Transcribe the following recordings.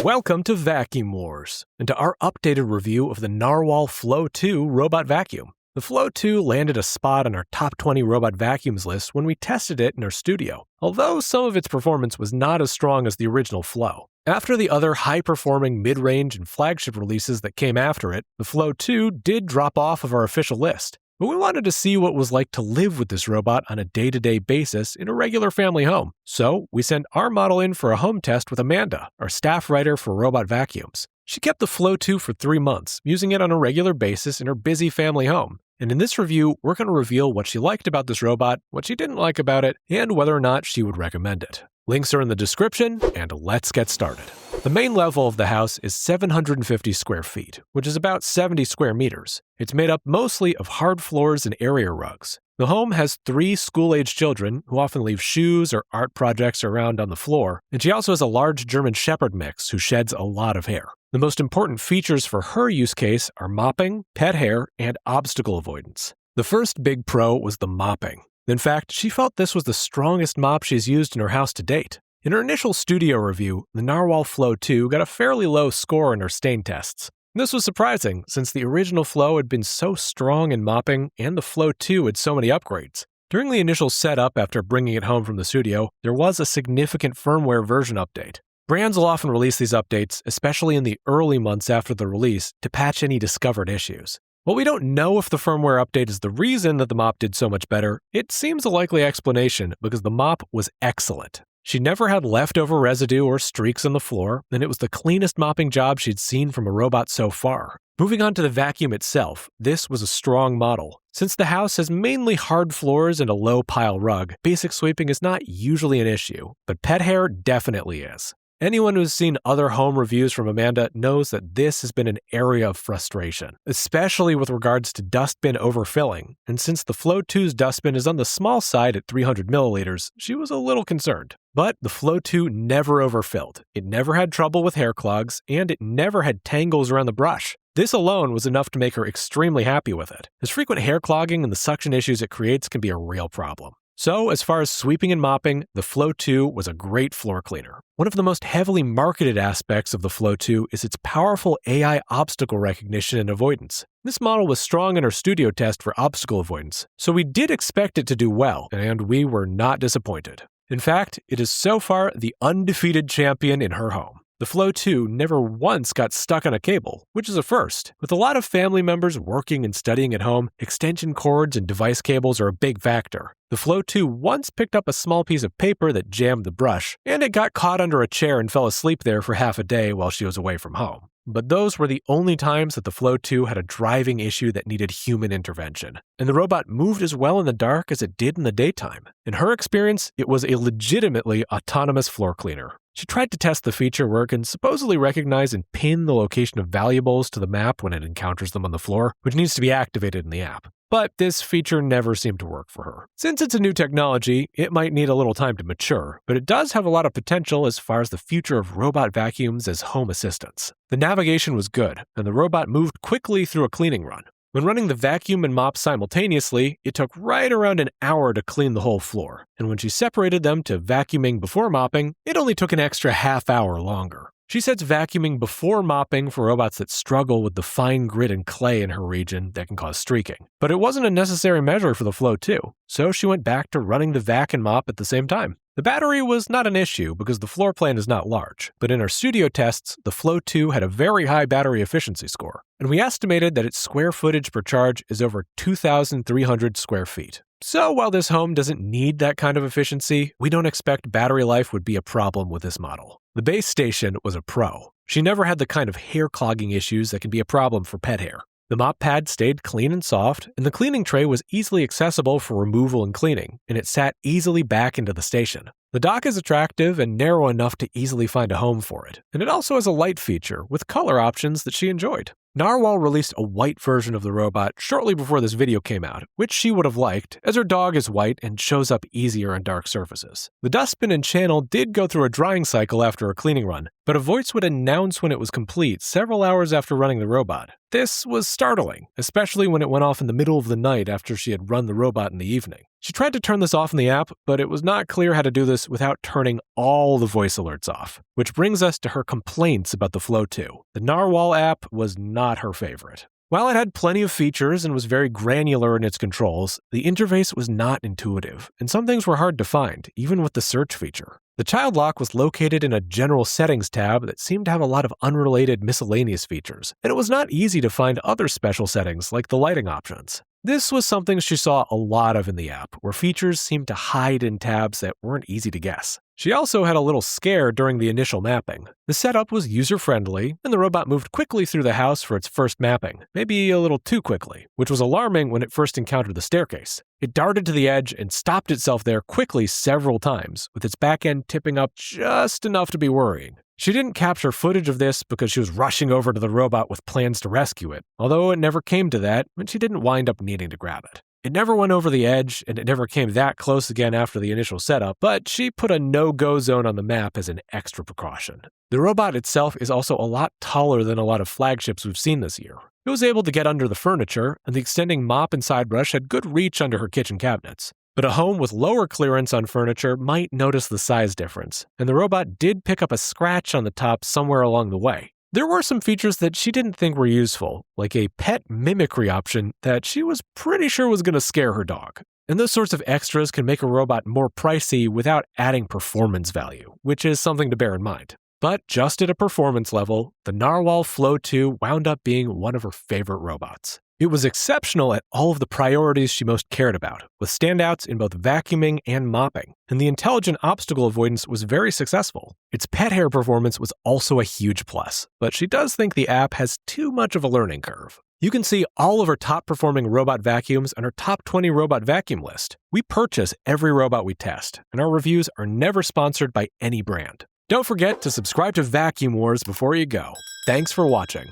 Welcome to Vacuum Wars, and to our updated review of the Narwal Flow 2 robot vacuum. The Flow 2 landed a spot on our top 20 robot vacuums list when we tested it in our studio, although some of its performance was not as strong as the original Flow. After the other high-performing mid-range and flagship releases that came after it, the Flow 2 did drop off of our official list. But we wanted to see what it was like to live with this robot on a day-to-day basis in a regular family home. So we sent our model in for a home test with Amanda, our staff writer for robot vacuums. She kept the Flow 2 for 3 months, using it on a regular basis in her busy family home. And in this review, we're going to reveal what she liked about this robot, what she didn't like about it, and whether or not she would recommend it. Links are in the description, and let's get started. The main level of the house is 750 square feet, which is about 70 square meters. It's made up mostly of hard floors and area rugs. The home has 3 school-age children who often leave shoes or art projects around on the floor, and she also has a large German Shepherd mix who sheds a lot of hair. The most important features for her use case are mopping, pet hair, and obstacle avoidance. The first big pro was the mopping. In fact, she felt this was the strongest mop she's used in her house to date. In her initial studio review, the Narwal Flow 2 got a fairly low score in her stain tests. This was surprising, since the original Flow had been so strong in mopping and the Flow 2 had so many upgrades. During the initial setup after bringing it home from the studio, there was a significant firmware version update. Brands will often release these updates, especially in the early months after the release, to patch any discovered issues. While we don't know if the firmware update is the reason that the mop did so much better, it seems a likely explanation because the mop was excellent. She never had leftover residue or streaks on the floor, and it was the cleanest mopping job she'd seen from a robot so far. Moving on to the vacuum itself, this was a strong model. Since the house has mainly hard floors and a low pile rug, basic sweeping is not usually an issue, but pet hair definitely is. Anyone who's seen other home reviews from Amanda knows that this has been an area of frustration, especially with regards to dustbin overfilling, and since the Flow 2's dustbin is on the small side at 300 milliliters, she was a little concerned. But the Flow 2 never overfilled, it never had trouble with hair clogs, and it never had tangles around the brush. This alone was enough to make her extremely happy with it, as frequent hair clogging and the suction issues it creates can be a real problem. So, as far as sweeping and mopping, the Flow 2 was a great floor cleaner. One of the most heavily marketed aspects of the Flow 2 is its powerful AI obstacle recognition and avoidance. This model was strong in our studio test for obstacle avoidance, so we did expect it to do well, and we were not disappointed. In fact, it is so far the undefeated champion in her home. The Flow 2 never once got stuck on a cable, which is a first. With a lot of family members working and studying at home, extension cords and device cables are a big factor. The Flow 2 once picked up a small piece of paper that jammed the brush, and it got caught under a chair and fell asleep there for half a day while she was away from home. But those were the only times that the Flow 2 had a driving issue that needed human intervention. And the robot moved as well in the dark as it did in the daytime. In her experience, it was a legitimately autonomous floor cleaner. She tried to test the feature where it can supposedly recognize and pin the location of valuables to the map when it encounters them on the floor, which needs to be activated in the app. But this feature never seemed to work for her. Since it's a new technology, it might need a little time to mature, but it does have a lot of potential as far as the future of robot vacuums as home assistants. The navigation was good, and the robot moved quickly through a cleaning run. When running the vacuum and mop simultaneously, it took right around an hour to clean the whole floor, and when she separated them to vacuuming before mopping, it only took an extra half hour longer. She sets vacuuming before mopping for robots that struggle with the fine grit and clay in her region that can cause streaking. But it wasn't a necessary measure for the Flow 2, so she went back to running the vac and mop at the same time. The battery was not an issue because the floor plan is not large, but in our studio tests, the Flow 2 had a very high battery efficiency score, and we estimated that its square footage per charge is over 2,300 square feet. So while this home doesn't need that kind of efficiency, we don't expect battery life would be a problem with this model. The base station was a pro. She never had the kind of hair clogging issues that can be a problem for pet hair. The mop pad stayed clean and soft, and the cleaning tray was easily accessible for removal and cleaning, and it sat easily back into the station. The dock is attractive and narrow enough to easily find a home for it, and it also has a light feature with color options that she enjoyed. Narwal released a white version of the robot shortly before this video came out, which she would have liked, as her dog is white and shows up easier on dark surfaces. The dustbin and channel did go through a drying cycle after a cleaning run, but a voice would announce when it was complete several hours after running the robot. This was startling, especially when it went off in the middle of the night after she had run the robot in the evening. She tried to turn this off in the app, but it was not clear how to do this without turning all the voice alerts off, which brings us to her complaints about the Flow 2. The Narwal app was not her favorite. While it had plenty of features and was very granular in its controls, the interface was not intuitive, and some things were hard to find, even with the search feature. The child lock was located in a general settings tab that seemed to have a lot of unrelated miscellaneous features, and it was not easy to find other special settings like the lighting options. This was something she saw a lot of in the app, where features seemed to hide in tabs that weren't easy to guess. She also had a little scare during the initial mapping. The setup was user-friendly, and the robot moved quickly through the house for its first mapping, maybe a little too quickly, which was alarming when it first encountered the staircase. It darted to the edge and stopped itself there quickly several times, with its back end tipping up just enough to be worrying. She didn't capture footage of this because she was rushing over to the robot with plans to rescue it, although it never came to that, and she didn't wind up needing to grab it. It never went over the edge, and it never came that close again after the initial setup, but she put a no-go zone on the map as an extra precaution. The robot itself is also a lot taller than a lot of flagships we've seen this year. It was able to get under the furniture, and the extending mop and side brush had good reach under her kitchen cabinets. But a home with lower clearance on furniture might notice the size difference, and the robot did pick up a scratch on the top somewhere along the way. There were some features that she didn't think were useful, like a pet mimicry option that she was pretty sure was going to scare her dog. And those sorts of extras can make a robot more pricey without adding performance value, which is something to bear in mind. But just at a performance level, the Narwal Flow 2 wound up being one of her favorite robots. It was exceptional at all of the priorities she most cared about, with standouts in both vacuuming and mopping, and the intelligent obstacle avoidance was very successful. Its pet hair performance was also a huge plus, but she does think the app has too much of a learning curve. You can see all of our top-performing robot vacuums on our top 20 robot vacuum list. We purchase every robot we test, and our reviews are never sponsored by any brand. Don't forget to subscribe to Vacuum Wars before you go. Thanks for watching.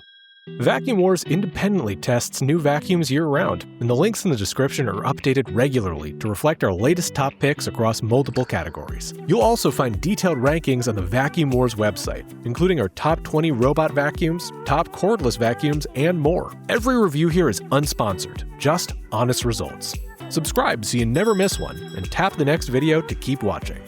Vacuum Wars independently tests new vacuums year-round, and the links in the description are updated regularly to reflect our latest top picks across multiple categories. You'll also find detailed rankings on the Vacuum Wars website, including our top 20 robot vacuums, top cordless vacuums, and more. Every review here is unsponsored, just honest results. Subscribe so you never miss one, and tap the next video to keep watching.